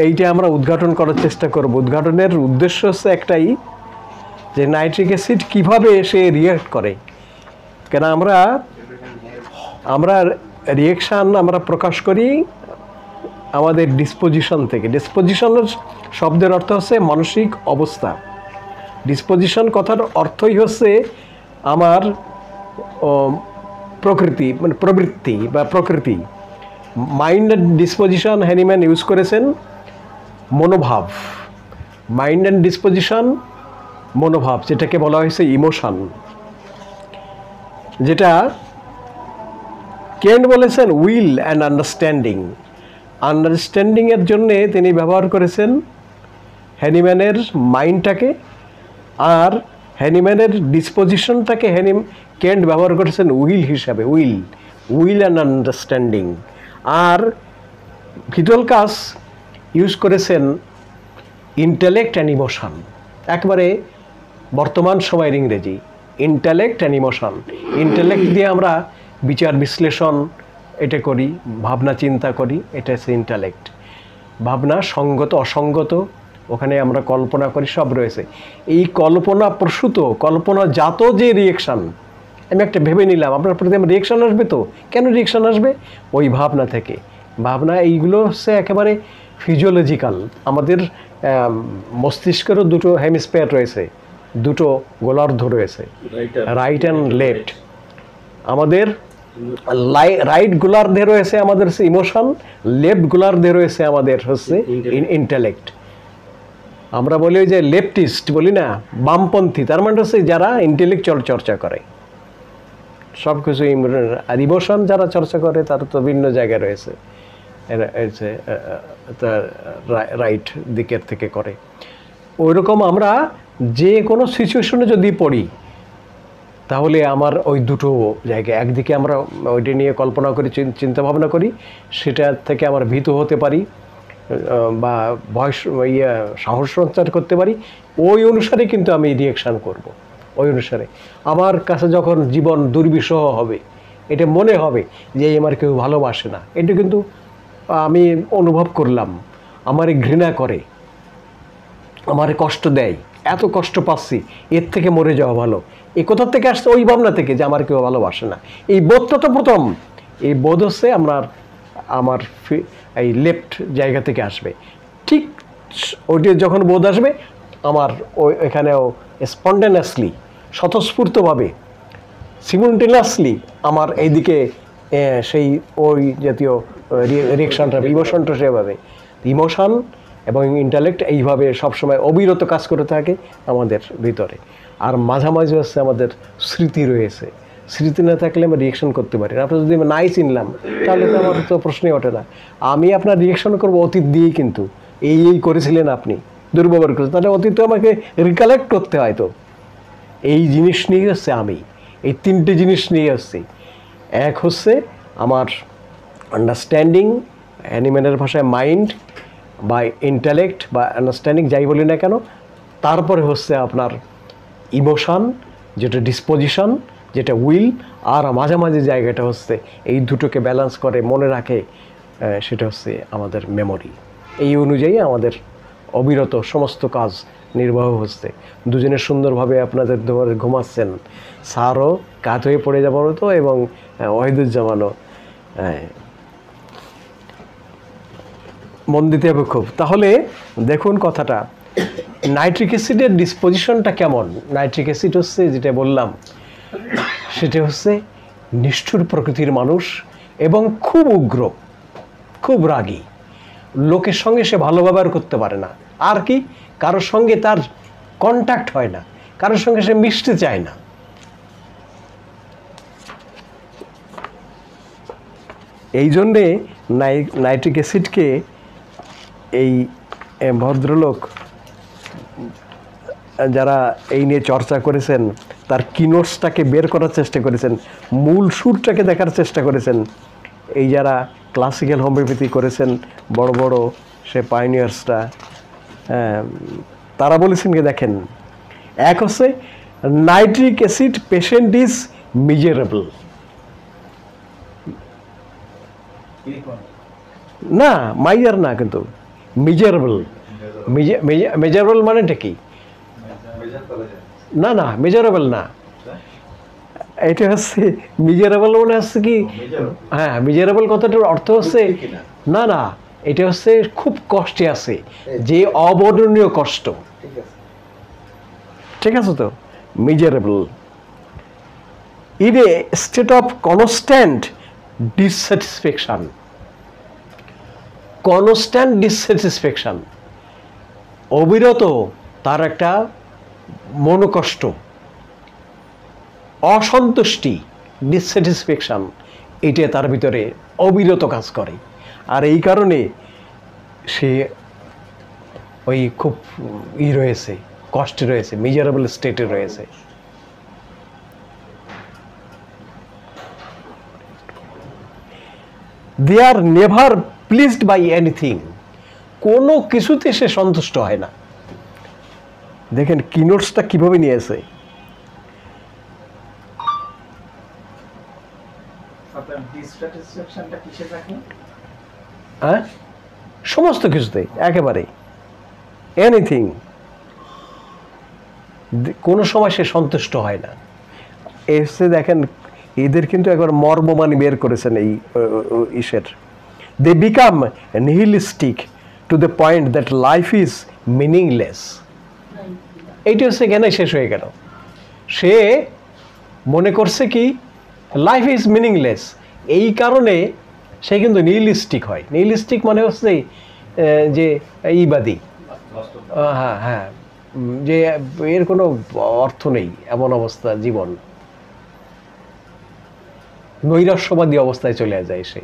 এইটা আমরা উদ্ঘাটন করার চেষ্টা করব। উদ্ঘাটনের উদ্দেশ্য হচ্ছে একটাই, যে নাইট্রিক অ্যাসিড কীভাবে সে রিয়াক্ট করে। কেন আমরা রিয়াকশান আমরা প্রকাশ করি আমাদের ডিসপোজিশন থেকে। ডিসপোজিশনের শব্দের অর্থ হচ্ছে মানসিক অবস্থা। ডিসপোজিশন কথার অর্থই হচ্ছে আমার প্রকৃতি, মানে প্রবৃত্তি বা প্রকৃতি। Mind and disposition Hahnemann use করেছেন মনোভাব। মাইন্ড অ্যান্ড ডিসপোজিশন মনোভাব, যেটাকে বলা হয়েছে ইমোশন, যেটা কেন্ট বলেছেন উইল অ্যান্ড আন্ডারস্ট্যান্ডিং। আন্ডারস্ট্যান্ডিংয়ের জন্যে তিনি ব্যবহার করেছেন হ্যানিম্যানের মাইন্ডটাকে, আর হ্যানিম্যানের ডিসপোজিশনটাকে কেন্ট ব্যবহার করেছেন উইল হিসাবে। Will and understanding. আর ভিটলকাস ইউজ করেছেন ইন্টেলেক্ট অ্যান্ড ইমোশন। একবারে বর্তমান সময়ের ইংরেজি, ইন্টেলেক্ট অ্যান্ড ইমোশন। ইন্টেলেক্ট দিয়ে আমরা বিচার বিশ্লেষণ এটা করি, ভাবনা চিন্তা করি, এটা হচ্ছে ইন্টেলেক্ট। ভাবনা সঙ্গত অসঙ্গত, ওখানে আমরা কল্পনা করি, সব রয়েছে। এই কল্পনা প্রসূত, কল্পনাজাত যে রিয়েকশান, আমি একটা ভেবে নিলাম, আপনার প্রতি আমার রিয়েকশান আসবে, তো কেন রিয়েকশান আসবে? ওই ভাবনা থেকে। ভাবনা এইগুলো হচ্ছে একেবারে ফিজিওলজিক্যাল। আমাদের মস্তিষ্কেরও দুটো হেমিস্ফিয়ার রয়েছে, দুটো গোলার্ধ রয়েছে, রাইট অ্যান্ড লেফট। আমাদের রাইট গোলার্ধে রয়েছে আমাদের হচ্ছে ইমোশন, লেফট গোলার্ধে রয়েছে আমাদের হচ্ছে ইন্টেলেক্ট। আমরা বলি যে লেফটিস্ট বলি না, বামপন্থী, তার মানে হচ্ছে যারা ইন্টেলেকচুয়াল চর্চা করে সব কিছু। আর ইমোশন যারা চর্চা করে তারা তো ভিন্ন জায়গায় রয়েছে, রাইট দিকের থেকে করে। ওইরকম আমরা যে কোনো সিচুয়েশনে যদি পড়ি, তাহলে আমার ওই দুটো জায়গায়, একদিকে আমরা ওইটা নিয়ে কল্পনা করি, চিন্তা ভাবনা করি, সেটা থেকে আমরা ভীত হতে পারি বা ভয় সাহস সঞ্চার করতে পারি। ওই অনুসারে কিন্তু আমি রিয়েকশান করব। ওই অনুসারে আমার কাছে যখন জীবন দুর্বিষহ হবে, এটা মনে হবে যে আমার কেউ ভালোবাসে না, এটা কিন্তু আমি অনুভব করলাম, আমারে ঘৃণা করে, আমারে কষ্ট দেয়, এত কষ্ট পাচ্ছি, এর থেকে মরে যাওয়া ভালো। এই কোথার থেকে আসছে? ওই ভাবনা থেকে যে আমার কেউ ভালোবাসে না। এই বোধটা তো প্রথম, এই বোধ হচ্ছে আমার এই লেফট জায়গা থেকে আসবে। ঠিক ওইটা যখন বোধ আসবে, আমার এখানেও স্পন্টেনিয়াসলি, স্বতঃস্ফূর্তভাবে, সিমুলটেনিয়াসলি আমার এইদিকে সেই ওই জাতীয় রিয়েকশনটা, ইমোশনটা সেভাবে। ইমোশন এবং ইন্টেলেক্ট এইভাবে সবসময় অবিরত কাজ করে থাকে আমাদের ভিতরে। আর মাঝামাঝি হচ্ছে আমাদের স্মৃতি রয়েছে। স্মৃতি না থাকলে আমরা রিয়েকশন করতে পারি না। আপনার যদি আমি নাই চিনলাম, তাহলে তো আমার তো প্রশ্নই ওঠে না। আমি আপনার রিয়েকশন করবো অতীত দিয়েই, কিন্তু এই করেছিলেন আপনি, দুর্ব্যবহার করেছেন, তাহলে অতীত আমাকে রিকালেক্ট করতে হয়। তো এই জিনিস নিয়ে হচ্ছে আমি, এই তিনটে জিনিস নিয়ে আসছি। এক হচ্ছে আমার আন্ডারস্ট্যান্ডিং, অ্যানিম্যালের ভাষায় মাইন্ড বা ইন্টেলেক্ট বা আন্ডারস্ট্যান্ডিং, যাই বলি না কেন। তারপরে হচ্ছে আপনার ইমোশন, যেটা ডিসপোজিশন, যেটা উইল, আর মাঝামাঝি জায়গাটা হচ্ছে এই দুটোকে ব্যালেন্স করে মনে রাখে, সেটা হচ্ছে আমাদের মেমোরি। এই অনুযায়ী আমাদের অবিরত সমস্ত কাজ নির্বাহ হচ্ছে। দুজনে সুন্দরভাবে আপনাদের দুয়ারে ঘুমাচ্ছেন, স্যারও কাত হয়ে পড়ে যাবার তো, এবং ওয়াহিদুজ্জামানও মন দিতে হবে খুব। তাহলে দেখুন কথাটা, নাইট্রিক অ্যাসিডের ডিসপোজিশনটা কেমন? নাইট্রিক অ্যাসিড হচ্ছে, যেটা বললাম, সেটা হচ্ছে নিষ্ঠুর প্রকৃতির মানুষ এবং খুব উগ্র, খুব রাগী। লোকের সঙ্গে সে ভালো ব্যবহার করতে পারে না। আর কি, কারোর সঙ্গে তার কন্ট্যাক্ট হয় না, কারোর সঙ্গে সে মিশতে চায় না। এই জন্যে নাইট্রিক অ্যাসিডকে এই ভদ্রলোক যারা এই নিয়ে চর্চা করেছেন, তার কিনোটসটাকে বের করার চেষ্টা করেছেন, মূল সুরটাকে দেখার চেষ্টা করেছেন। এই যারা ক্লাসিক্যাল হোমিওপ্যাথি করেছেন, বড় বড় সে পাইনিয়ার্সরা, তারা বলেছেন কি, দেখেন, এক হচ্ছে nitric acid patient is miserable. না, মাইয়ার না, কিন্তু মেজারেবল। মেজারেবল মানেটা কি? না না, মেজারেবল না, এটা হচ্ছে মেজারেবল মানে হচ্ছে কি, হ্যাঁ মেজারেবল কথাটার অর্থ হচ্ছে না না, এটা হচ্ছে খুব কষ্টে আছে, যে অবর্ণনীয় কষ্ট, ঠিক আছে তো, measurable. In a state of constant dissatisfaction, constant dissatisfaction, অবিরত তার একটা মনোকষ্ট, অসন্তুষ্টি, ডিসস্যাটিসফ্যাকশন, এটা তার ভিতরে অবিরত কাজ করে। আর এই কারণে সে ওই খুব রয়েছে, কষ্টে রয়েছে, মিজারেবল স্টেটে রয়েছে। দে আর নেভার প্লিজড বাই এনিথিং, কোনো কিছুতে সে সন্তুষ্ট হয় না। দেখেন কিনোটসটা কিভাবে নিয়েছে, হ্যাঁ সমস্ত কিছুতে, একেবারে এনিথিং, কোনো সময় সে সন্তুষ্ট হয় না। এসে দেখেন এদের কিন্তু একবার মর্মমানি বের করেছেন এই ইসের। They become nihilistic to the point that life is meaningless. এইটি হচ্ছে জ্ঞানে শেষ হয়ে গেল। সে মনে করছে কি লাইফ ইজ মিনিংলেস, এই কারণে সে কিন্তু নিহিলিস্টিক হয়। নিহিলিস্টিক মানে হচ্ছে যে ইবাদী, হ্যাঁ হ্যাঁ, যে এর কোনো অর্থ নেই এমন অবস্থা, জীবন নৈরাশ্যবাদী অবস্থায় চলে যায় সে।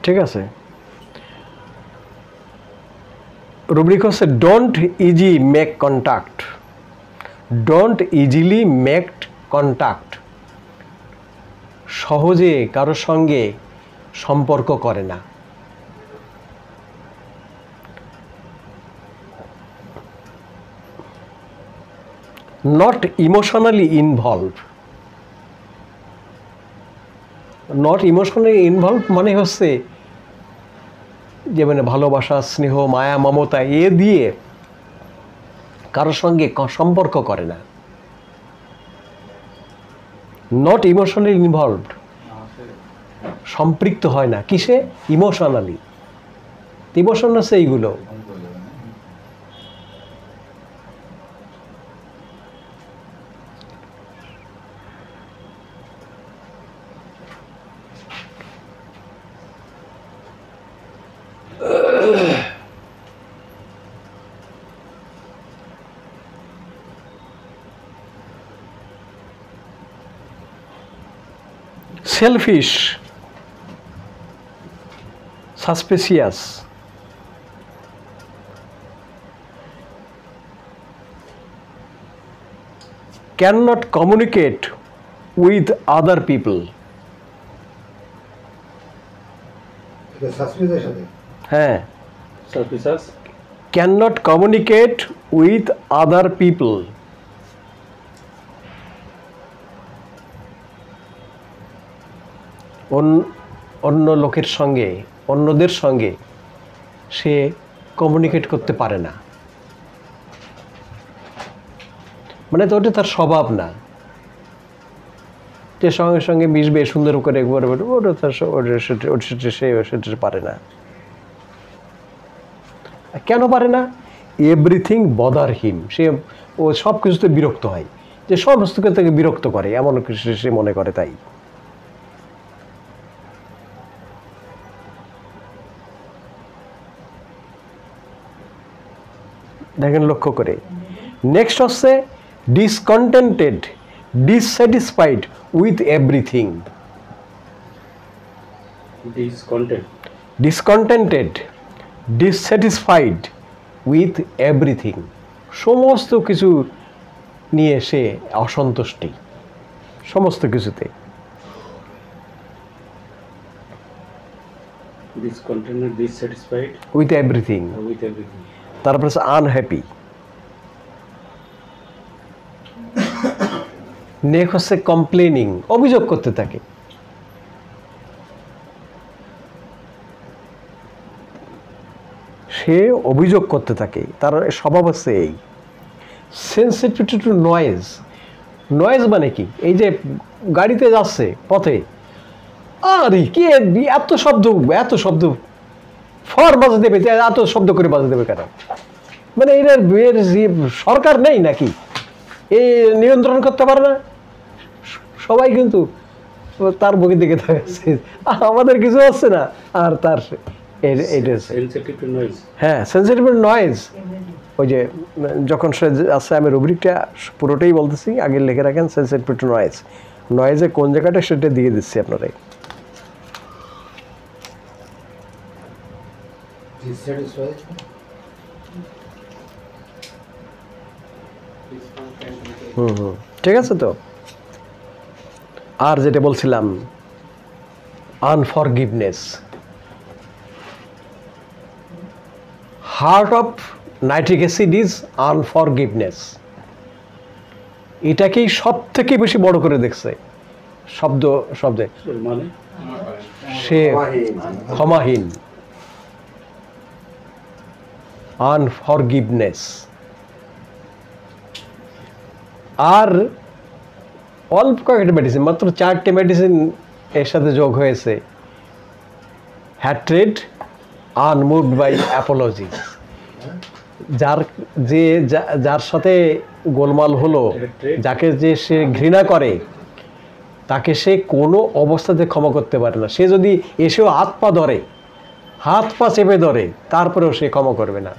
ঠিক আছে, রুব্রিক হচ্ছে don't easy make contact, don't easily make contact, সহজে কারোর সঙ্গে সম্পর্ক করে না। Not emotionally involve, not emotionally involve মানে হচ্ছে যে মানে ভালোবাসা, স্নেহ, মায়া, মমতা এ দিয়ে কারোর সঙ্গে সম্পর্ক করে না। নট ইমোশনালি ইনভলভড, সম্পৃক্ত হয় না কিসে, ইমোশনালি। ইমোশন আছে এইগুলো। Selfish, suspicious, cannot communicate with other people. হ্যাঁ, suspicious, cannot communicate with other people. অন্য লোকের সঙ্গে, অন্যদের সঙ্গে সে কমিউনিকেট করতে পারে না, মানে তো ওটা তার স্বভাব না যে সঙ্গে সঙ্গে মিশবে, সুন্দর করে একবার ওটা তার সেটা পারে না। কেন পারে না? এভরিথিং বদার হিম, সে ও সব কিছুতে বিরক্ত হয়, যে সমস্ত কিছু তাকে বিরক্ত করে এমন কিছু সে মনে করে। তাই দেখেন লক্ষ্য করে। নেক্সট হচ্ছে ডিসকন্টেন্টেড, dissatisfied with everything. ডিসকন্টেন্টেড, dissatisfied with everything, সমস্ত কিছু নিয়ে সে অসন্তুষ্টি। সমস্ত কিছুতে। dissatisfied with everything. with everything. তারপরে আনহ্যাপি। নেক্সট হচ্ছে কমপ্লেনিং, অভিযোগ করতে থাকে। সে অভিযোগ করতে থাকে, তার স্বভাব হচ্ছে এই। Sensitive two noise. নয়েজ মানে কি? এই যে গাড়িতে যাচ্ছে পথে, আরে কি এত শব্দ, এত শব্দ, ফর বাজে দেবে, এত শব্দ করে বাজে দেবে কেন? মানে এর সরকার নেই নাকি এ নিয়ন্ত্রণ করতে পারে না? সবাই কিন্তু তার বগির দিকে থাকছে, আমাদের কিছু হচ্ছে না। আর তার Sensitive to noise. হ্যাঁ, সেন্সিটিভ নয়েজ। ওই যে যখন সে আছে, আমি রুব্রিকটা পুরোটাই বলতেছি, আগে লিখে রাখেন সেন্সিটিভ টু নয়েজ। নয়েজে কোন জায়গাটা সেটা দিয়ে দিচ্ছি আপনারাই। Dissatisfied. ঠিক আছে তো। আর যেটা বলছিলাম, unforgiveness. Heart of nitric acid is unforgiveness. এটাকেই সব থেকে বেশি বড় করে দেখছে শব্দে। মানে সে ক্ষমাহীন, আনফরগিভনেস। আর অল্প কয়েকটা মেডিসিন, মাত্র 4টে মেডিসিন এর সাথে যোগ হয়েছে। Hatred, unmoved by apologies. যার সাথে গোলমাল হলো, যাকে যে সে ঘৃণা করে, তাকে সে কোনো অবস্থাতে ক্ষমা করতে পারে না। সে যদি এসেও হাত পা চেপে ধরে, তারপরেও সে ক্ষমা করবে না।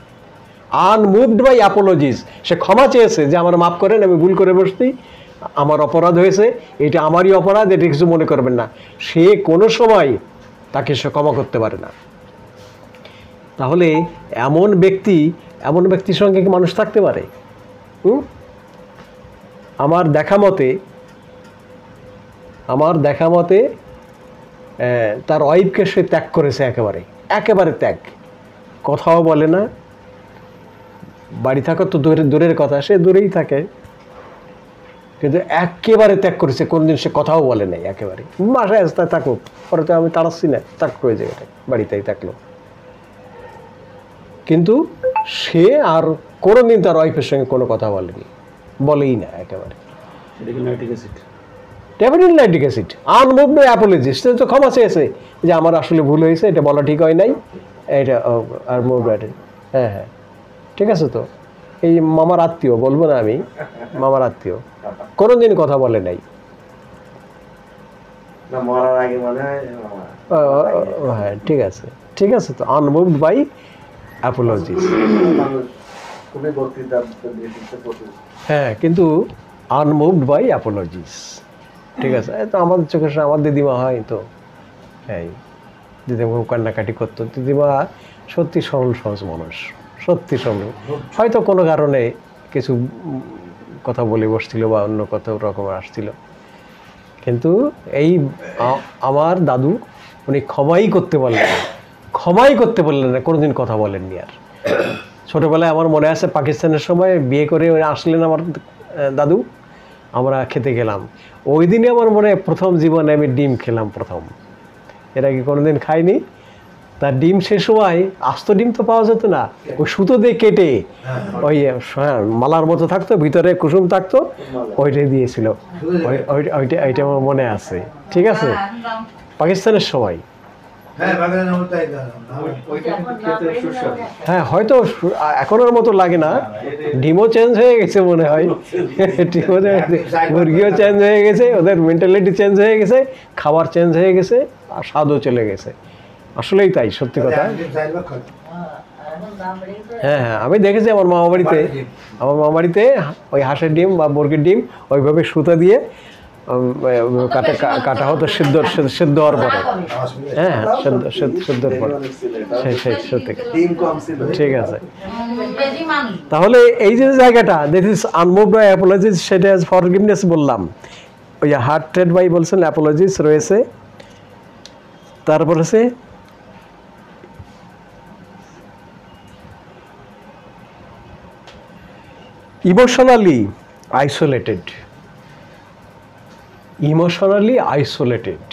Unmoved by apologies. সে ক্ষমা চেয়েছে যে আমার মাফ করেন, আমি ভুল করে বসছি, আমার অপরাধ হয়েছে, এটা আমারই অপরাধ, এটা কিছু মনে করবেন না। সে কোনো সময় তাকে সে ক্ষমা করতে পারে না। তাহলে এমন ব্যক্তির সঙ্গে কি মানুষ থাকতে পারে? আমার দেখা মতে তার ওয়াইফকে সে ত্যাগ করেছে, একেবারে ত্যাগ। কথাও বলে না, বাড়ি থাকার তো দূরের কথা, সে দূরেই থাকে, কিন্তু একেবারে ত্যাগ করেছে। কোনদিন সে কথাও বলে নাই, একেবারে বাসায় আসতে থাকুক, পরে তো আমি তাড়াচ্ছি না, থাক হয়ে যায়, বাড়িতেই থাকলো। কিন্তু সে আর কোনোদিন তার ওয়াইফের সঙ্গে কোনো কথা বলেই না একেবারে। Definitely nitric acid. Unmoved by apologies. সে তো ক্ষমা চেয়েছে যে আমার আসলে ভুল হয়েছে, এটা বলা ঠিক হয় নাই, এটা আর মুভ। হ্যাঁ, ঠিক আছে তো। এই মামার আত্মীয়, বলবো না আমি, মামার আত্মীয়, কোনোদিন কথা বলে নাই। হ্যাঁ, ঠিক আছে তো। Unmoved by apologies. হ্যাঁ, কিন্তু আনমুভড বাই অ্যাপোলজিস। ঠিক আছে, তো আমাদের চোখের সামনে আমার দিদিমা হয় তো, হ্যাঁ, দিদিমা খুব কান্নাকাটি করতো। দিদিমা সত্যি সরল সহজ মানুষ, সত্যি সরল। হয়তো কোনো কারণে কিছু কথা বলে বসছিল বা অন্য কত রকম আসছিল, কিন্তু এই আমার দাদু উনি ক্ষমাই করতে পারলেন না, কোনোদিন কথা বলেননি। আর ছোটোবেলায় আমার মনে আছে, পাকিস্তানের সময় বিয়ে করে আসলেন আমার দাদু, আমরা খেতে গেলাম। ওই দিনই আমার মনে হয় প্রথম জীবনে আমি ডিম খেলাম, প্রথম। এর আগে কোনোদিন খাইনি। তার ডিম সে সময় আস্ত ডিম তো পাওয়া যেত না, ওই সুতো দিয়ে কেটে ওই মালার মতো থাকতো, ভিতরে কুসুম থাকতো, ওইটাই দিয়েছিল। ওইটা আমার মনে আছে। ঠিক আছে, পাকিস্তানের সময়। হ্যাঁ, হয়তো এখনের মতো লাগে না, ডিমও চেঞ্জ হয়ে গেছে মনে হয়, মুরগিও চেঞ্জ হয়ে গেছে, ওদের মেন্টালিটি চেঞ্জ হয়ে গেছে, খাবার চেঞ্জ হয়ে গেছে, আর স্বাদও চলে গেছে। আসলেই তাই, সত্যি কথা। হ্যাঁ, আমি দেখেছি আমার মামা বাড়িতে ওই হাঁসের ডিম বা মুরগির ডিম ওইভাবে সুতা দিয়ে কাটা হতো সিদ্ধ হওয়ার পরে। হ্যাঁ, সিদ্ধর পরে। ঠিক আছে, তাহলে এই যে জায়গাটা, this is unmoved by apologies, সেটা ফরগিভনেস বললাম। ওই হার্টেড বাই বলছেন, অ্যাপোলজিস রয়েছে, তারপর আছে ইমোশনালি আইসোলেটেড। ইমোশনালি আইসোলেটেড,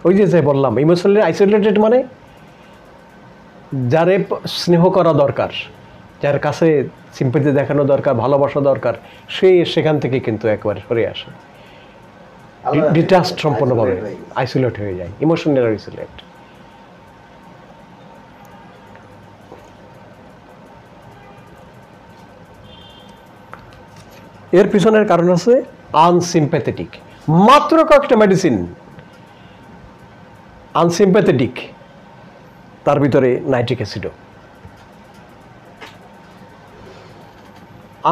ওই যে বললাম ইমোশনালি আইসোলেটেড মানে যারে স্নেহ করা দরকার, যার কাছে সিম্পথি দেখানো দরকার, ভালোবাসা দরকার, সে সেখান থেকে কিন্তু একবারে সরে আসে, ডিটাচড সম্পূর্ণভাবে আইসোলেট হয়ে যায়, ইমোশনাল আইসোলেট। এর পিছনের কারণ আছে আনসিম্প্যাথেটিক। মাত্র কয়েকটা মেডিসিন আনসিম্প্যাথেটিক, তার ভিতরে নাইট্রিক অ্যাসিডও।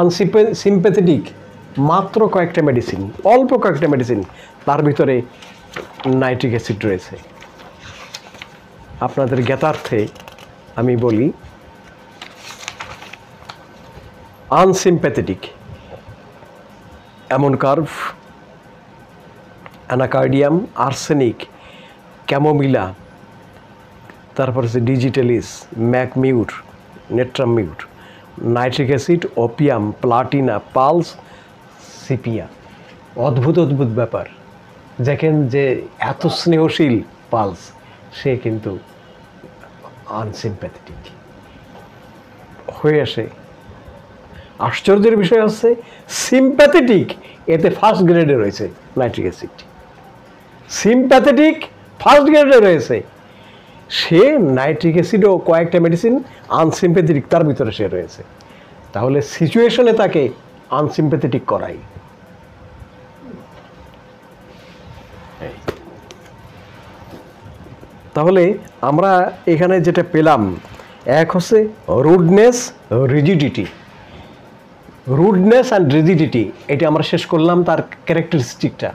আনসিম্প্যাথেটিক মাত্র কয়েকটা মেডিসিন, অল্প কয়েকটা মেডিসিন, তার ভিতরে নাইট্রিক অ্যাসিড রয়েছে। আপনাদের জ্ঞাতার্থে আমি বলি, unsympathetic ammon carb, anacardium, arsenic, chamomilla, তারপর হচ্ছে digitalis, mag mur, natrum mur, nitric acid, opium, platina, puls, sepia. অদ্ভুত অদ্ভুত ব্যাপার। দেখেন যে এত স্নেহশীল পালস, সে কিন্তু আনসিম্প্যাথেটিক হয়ে আসে। আশ্চর্যের বিষয় হচ্ছে সিম্প্যাথেটিক, এতে ফার্স্ট গ্রেডে রয়েছে নাইট্রিক অ্যাসিড। সিম্প্যাথেটিক ফার্স্ট গ্রেডে রয়েছে, সে নাইট্রিক অ্যাসিডও কয়েকটা মেডিসিন আনসিম্প্যাথেটিক তার ভিতরে সে রয়েছে। তাহলে সিচুয়েশনে তাকে আনসিম্প্যাথেটিক করাই। তাহলে আমরা এখানে যেটা পেলাম, এক হচ্ছে rudeness, rigidity. Rudeness and rigidity, এটা আমরা শেষ করলাম তার ক্যারেক্টারিস্টিকটা,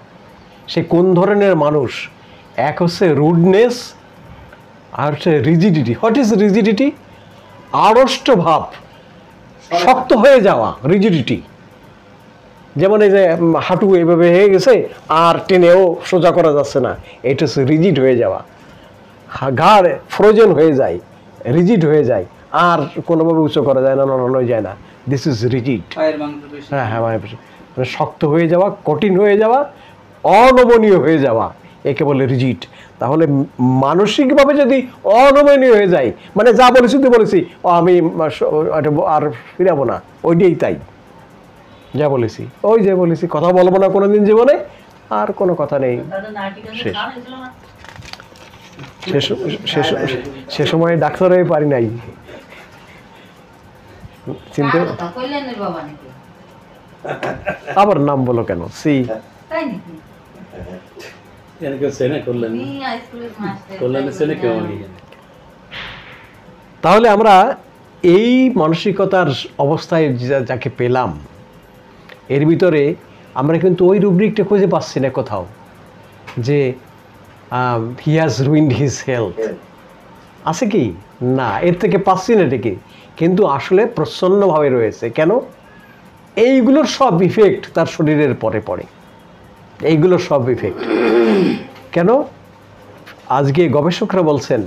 সে কোন ধরনের মানুষ। এক হচ্ছে রুডনেস আর হচ্ছে রিজিডিটি। What is rigidity? আড়ষ্ট ভাব, শক্ত হয়ে যাওয়া, রিজিডিটি। যেমন এই যে হাঁটু এইভাবে হয়ে গেছে আর টেনেও সোজা করা যাচ্ছে না, এটা হচ্ছে রিজিড হয়ে যাওয়া। ঘাড় ফ্রোজেন হয়ে যায়, রিজিড হয়ে যায়, আর কোনোভাবে উঁচু করা যায় না, নড়ানো যায় না। This is rigid. হ্যাঁ হ্যাঁ, মানে শক্ত হয়ে যাওয়া, কঠিন হয়ে যাওয়া, অনমনীয় হয়ে যাওয়া, একে বলে রিজিড। তাহলে মানসিকভাবে যদি অনমনীয় হয়ে যায়, মানে যা বলেছি তো বলেছি, আমি আর ফিরাবো না, ওইটাই তাই, যা বলেছি ওই যে বলেছি, কথা বলবো না কোনোদিন জীবনে, আর কোনো কথা নেই, শেষ। সে সময় ডাক্তার হয়ে পারি নাই, চিনতে। আবার নাম বলো কেন? সি তাহলে আমরা এই মানসিকতার অবস্থায় যাকে পেলাম, এর ভিতরে আমরা কিন্তু ওই রুব্রিকটা খুঁজে পাচ্ছি না কোথাও যে he has ruined his health. আছে কি? না, এর থেকে পাচ্ছি না এটাকে, কিন্তু আসলে প্রচ্ছন্নভাবে রয়েছে। কেন? এইগুলোর সব ইফেক্ট তার শরীরের পরে পড়ে, এইগুলোর সব ইফেক্ট। কেন? আজকে গবেষকরা বলছেন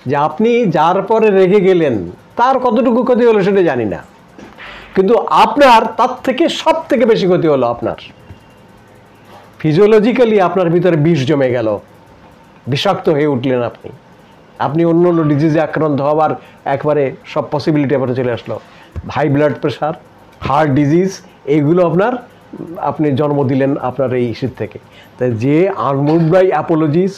যে আপনি যার পরে রেগে গেলেন তার কতটুকু ক্ষতি হলো সেটা জানি না, কিন্তু আপনার তার থেকে সব থেকে বেশি ক্ষতি হলো আপনার। ফিজিওলজিক্যালি আপনার ভিতরে বিষ জমে গেল, বিষাক্ত হয়ে উঠলেন আপনি। আপনি অন্য অন্য ডিজিজে আক্রান্ত হওয়ার একবারে সব পসিবিলিটি আপনার চলে আসলো। High blood pressure, heart disease, এইগুলো আপনি জন্ম দিলেন আপনার এই ইস্যুর থেকে। তাই যে আনমুভড বাই অ্যাপোলজিস,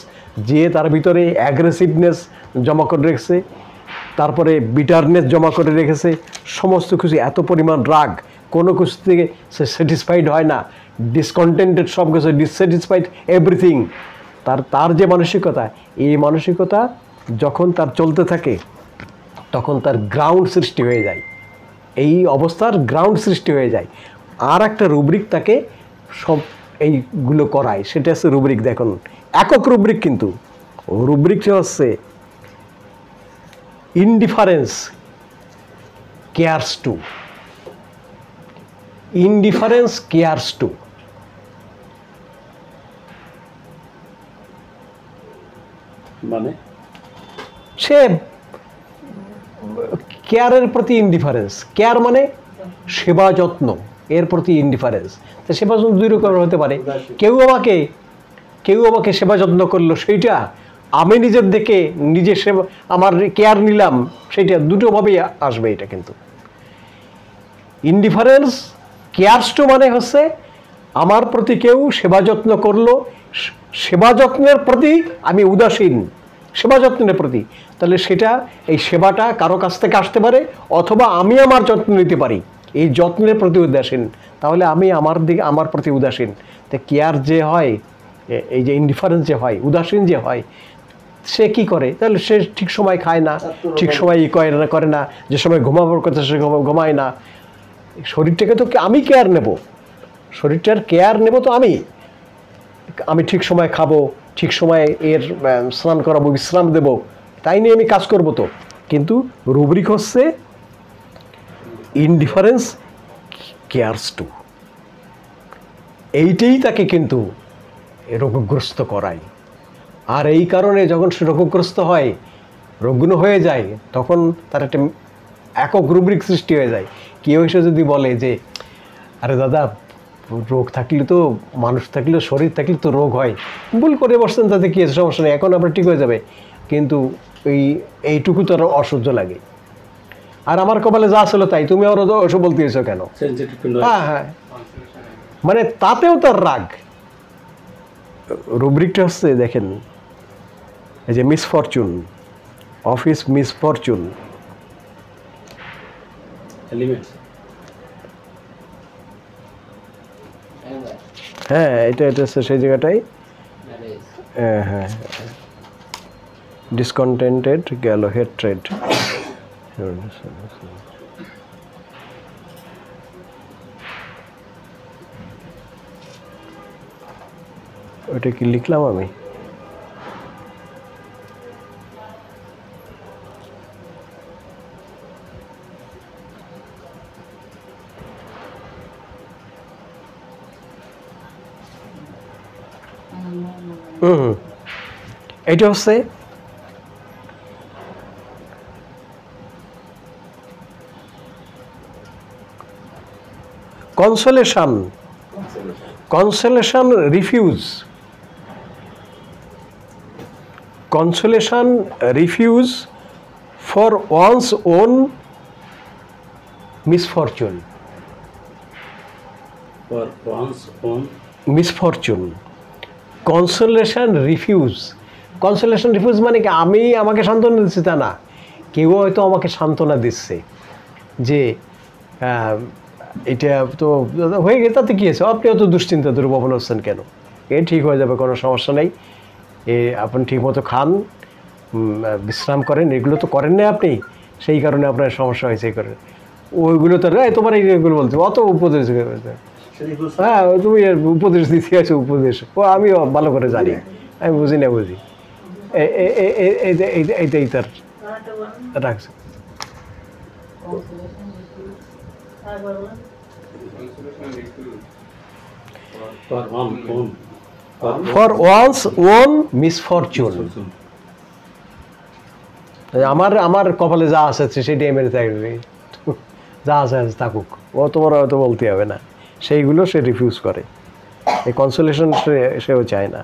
যে তার ভিতরে অ্যাগ্রেসিভনেস জমা করে রেখেছে, তারপরে বিটারনেস জমা করে রেখেছে, সমস্ত কিছু, এত পরিমাণ রাগ, কোনো কিছু থেকে সে স্যাটিসফাইড হয় না, ডিসকন্টেন্টেড, সব কিছু ডিসস্যাটিসফাইড, এভরিথিং। তার যে মানসিকতা, এই মানসিকতা যখন তার চলতে থাকে তখন তার গ্রাউন্ড সৃষ্টি হয়ে যায়, এই অবস্থার গ্রাউন্ড সৃষ্টি হয়ে যায়। আর একটা রুব্রিক তাকে সব এইগুলো করায়, সেটা হচ্ছে রুব্রিক। দেখুন, একক রুব্রিক, কিন্তু রুব্রিকটা হচ্ছে indifference cares to. Indifference cares to. মানে সে কেয়ারের প্রতি ইনডিফারেন্স, কেয়ার মানে সেবা যত্ন, এর প্রতি ইনডিফারেন্স। তো সেবা যত্ন দুই রকমের হতে পারে, কেউ আমাকে সেবা যত্ন করলো, সেইটা আমি নিজের দিকে নিজে সেবা আমার কেয়ার নিলাম, সেইটা দুটোভাবেই আসবে এটা। কিন্তু ইনডিফারেন্স কেয়ারস টু মানে হচ্ছে আমার প্রতি কেউ সেবা যত্ন করলো, সেবা যত্নের প্রতি আমি উদাসীন, সেবা যত্নের প্রতি, তাহলে সেটা এই সেবাটা কারো কাছ থেকে আসতে পারে, অথবা আমি আমার যত্ন নিতে পারি, এই যত্নের প্রতি উদাসীন, তাহলে আমি আমার প্রতি উদাসীন। তো কেয়ার যে হয়, এই যে ইনডিফারেন্স যে হয়, উদাসীন যে হয়, সে কি করে, তাহলে সে ঠিক সময় খায় না, ঠিক সময় করে না, যে সময় ঘুমাবার কথা সে ঘুমায় না। শরীরটাকে তো আমি কেয়ার নেব, শরীরটার কেয়ার নেব তো আমি ঠিক সময় খাবো, ঠিক সময় এর স্নান করাবো, বিশ্রাম দেব, তাই নিয়ে আমি কাজ করব তো। কিন্তু রুব্রিক হচ্ছে ইনডিফারেন্স কেয়ারস টু, এইটাই তাকে কিন্তু রোগগ্রস্ত করায়। আর এই কারণে যখন সে রোগগ্রস্ত হয়, রোগগুণ হয়ে যায়, তখন তার একটা একক রুব্রিক সৃষ্টি হয়ে যায়। কেউ এসে যদি বলে যে আরে দাদা, রোগ থাকলে তো, মানুষ থাকলে, শরীর থাকলে তো রোগ হয়, ভুল করে বসছেন, তাতে কী আছে, সমস্যা নেই, এখন আপনার ঠিক হয়ে যাবে, কিন্তু এইটুকু তো আরও অসহ্য লাগে। আর আমার কপালে যা ছিল তাই, তুমি আরও ওসব বলতে এসো কেন? হ্যাঁ হ্যাঁ, মানে তাতেও তার রাগ। রুব্রিকটা হচ্ছে দেখেন, এই যে মিসফরচুন, অফিস মিসফরচুন, হ্যাঁ এটা হচ্ছে সেই জায়গাটাই। হ্যাঁ হ্যাঁ, ডিসকন্টেন্টেড গেল, হেট্রেড, ওইটা কি লিখলাম আমি? এটা হচ্ছে consolation, consolation refuse, consolation refuse for one's own misfortune, misfortune, consolation refuse. Consolation refuse মানে কি, আমি আমাকে সান্ত্বনা দিচ্ছি তা না, কেউ হয়তো আমাকে সান্ত্বনা দিচ্ছে যে এটা তো হয়ে গেছে, তাতে কী আছে, আপনি অত দুশ্চিন্তা দুর্ভাবনা হচ্ছেন কেন, ঠিক হয়ে যাবে, কোনো সমস্যা নেই, আপনি ঠিকমতো খান, বিশ্রাম করেন, এগুলো তো করেন না আপনি, সেই কারণে আপনার সমস্যা হয়েছে, এই কারণে ওইগুলো তো তোমার এইগুলো বলতে অত উপদেশ, হ্যাঁ তুমি উপদেশ দিতে আছো, উপদেশ আমি ভালো করে জানি, আমি বুঝি না, বুঝি এইটাই তার রাখছে। ফর ওয়ান্স ওন মিসফরচুন, আমার কপালে যা আছে সেটাই মেরে থাকবে, যা আছে থাকুক, ও তোমার হয়তো বলতে হবে না, সেইগুলো সে রিফিউজ করে, এই কনসোলেশন সেও চায় না।